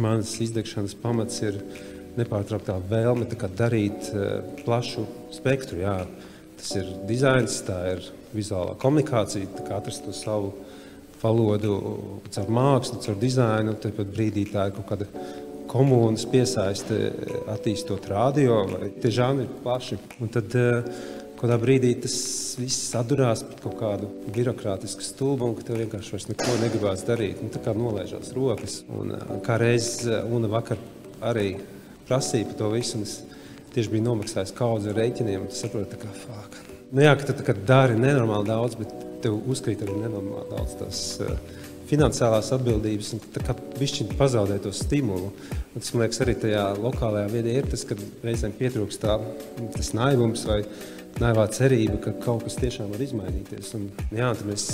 Manas izdegšanas pamats ir nepārtrauktā vēlme darīt plašu spektru. Jā. Tas ir dizains, tā ir vizuālā komunikācija, atrast to savu valodu caur mākslu, caur dizainu. Tāpat brīdī tā ir kaut kāda komunas piesaiste, attīstot radio, vai tie žanri ir plaši. Un tad kādā brīdī tas viss sadurās pret kaut kādu birokrātisku stulbumu, ka tev vienkārši vairs neko negribās darīt. Tā kā nolaižās rokas. Un kā reiz Una vakar arī prasīja par to visu, un es tieši biju nomaksājis kaudzi ar rēķiniem, un tu saproti, kā fuck. Jā, ka tu dari nenormāli daudz, bet tev uzkrīt arī nenormāli daudz tās finansiālās atbildības, un tā kā bišķiņ pazaudē to stimulu. Un tas, man liekas, arī tajā lokālajā vidē ir tas, kad reizēm pietrūkst tas naivums vai naivā cerība, ka kaut kas tiešām var izmainīties. Un, jā, tad mēs